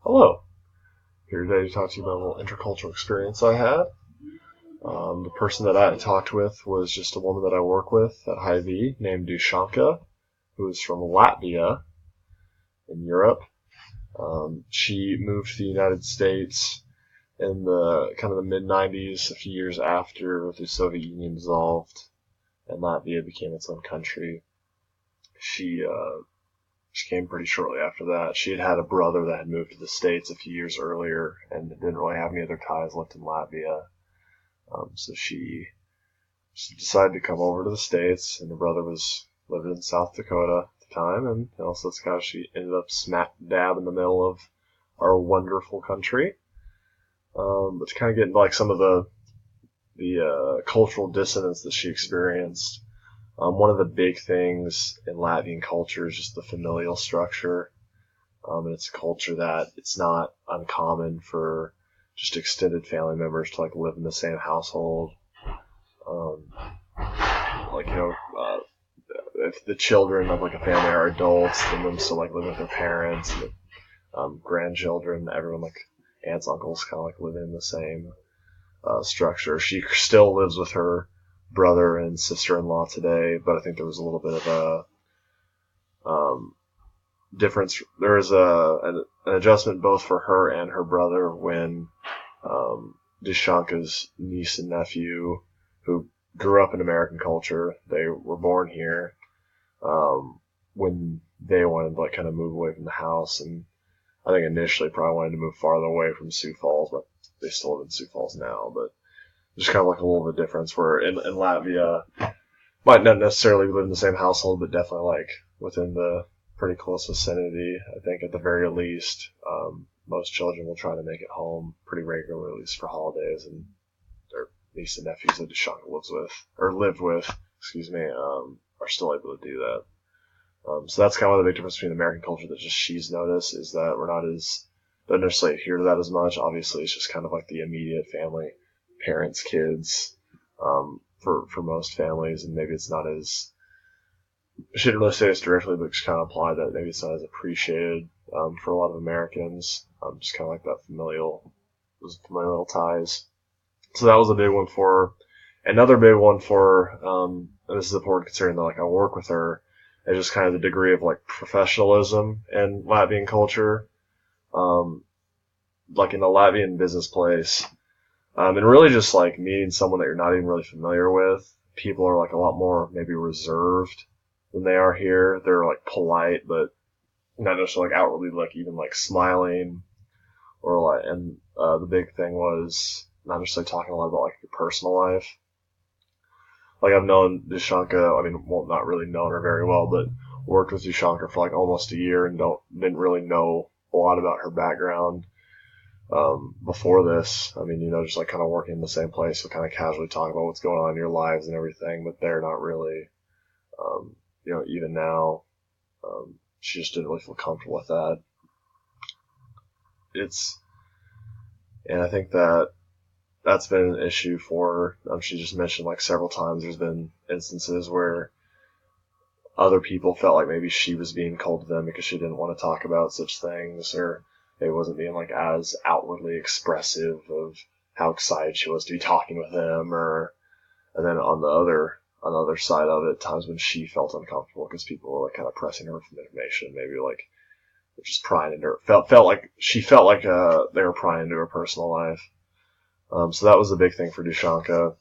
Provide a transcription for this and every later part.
Hello. Here today to talk to you about a little intercultural experience I had. The person that I talked with was just a woman that I work with at Hy-Vee named Dusanka, who is from Latvia in Europe. She moved to the United States in the kind of the mid-90s, a few years after the Soviet Union dissolved and Latvia became its own country. She She came pretty shortly after that. She had had a brother that had moved to the States a few years earlier and didn't really have any other ties left in Latvia. So she decided to come over to the States, and her brother was living in South Dakota at the time, and so that's how she ended up smack dab in the middle of our wonderful country. But to kind of get into like some of the cultural dissonance that she experienced. One of the big things in Latvian culture is just the familial structure. And it's a culture that it's not uncommon for just extended family members to like live in the same household. Um, like, if the children of like a family are adults, then them still like living with their parents, and grandchildren, everyone like aunts, uncles kind of like living in the same structure. She still lives with her brother and sister-in-law today, but I think there was a little bit of a difference. There was an adjustment both for her and her brother when Dusanka's niece and nephew, who grew up in American culture, they were born here, when they wanted to like kind of move away from the house, and I think initially probably wanted to move farther away from Sioux Falls, but they still live in Sioux Falls now, but just kind of like a little bit of difference where in Latvia, might not necessarily live in the same household, but definitely like within the pretty close vicinity. I think at the very least, most children will try to make it home pretty regularly, at least for holidays, and their niece and nephews that Dusanka lived with, are still able to do that. So that's kind of the big difference between American culture that just she's noticed is that we're don't necessarily adhere to that as much. Obviously, it's just kind of like the immediate family, parents, kids, for most families, and maybe it's not as, I shouldn't really say this directly, but just kind of imply that maybe it's not as appreciated for a lot of Americans, just kind of like that those familial ties. So that was a big one for her. Another big one for her, and this is important considering that like I work with her, is just kind of the degree of like professionalism in Latvian culture. Like in a Latvian business place, and really just like meeting someone that you're not even really familiar with, people are like a lot more maybe reserved than they are here. They're like polite, but not necessarily like outwardly like even like smiling or like, and the big thing was not necessarily talking a lot about like your personal life. Like I've known Dusanka, not really known her very well, but worked with Dusanka for like almost a year and didn't really know a lot about her background. Before this, just like kind of working in the same place, so kind of casually talking about what's going on in your lives and everything, but they're not really, even now, she just didn't really feel comfortable with that. And I think that's been an issue for her. She just mentioned like several times there's been instances where other people felt like maybe she was being cold to them because she didn't want to talk about such things, or it wasn't being like as outwardly expressive of how excited she was to be talking with them, and then on the other side of it, times when she felt uncomfortable because people were like kind of pressing her for information, maybe like just prying into her, felt like they were prying into her personal life. So that was a big thing for Dusanka.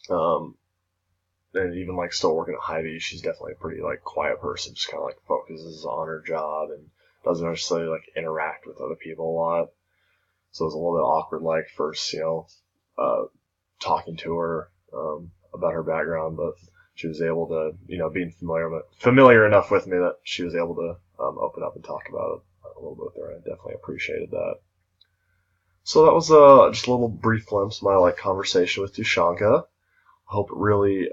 And even like still working at Hy-Vee, she's definitely a pretty like quiet person, just kind of like focuses on her job and doesn't necessarily like interact with other people a lot. So it was a little bit awkward, like first, talking to her about her background, but she was able to, being familiar enough with me that she was able to open up and talk about it a little bit there. I definitely appreciated that. So that was just a little brief glimpse of my like conversation with Dusanka. I hope it really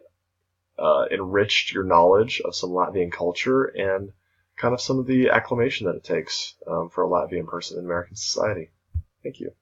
enriched your knowledge of some Latvian culture and kind of some of the acclimation that it takes for a Latvian person in American society. Thank you.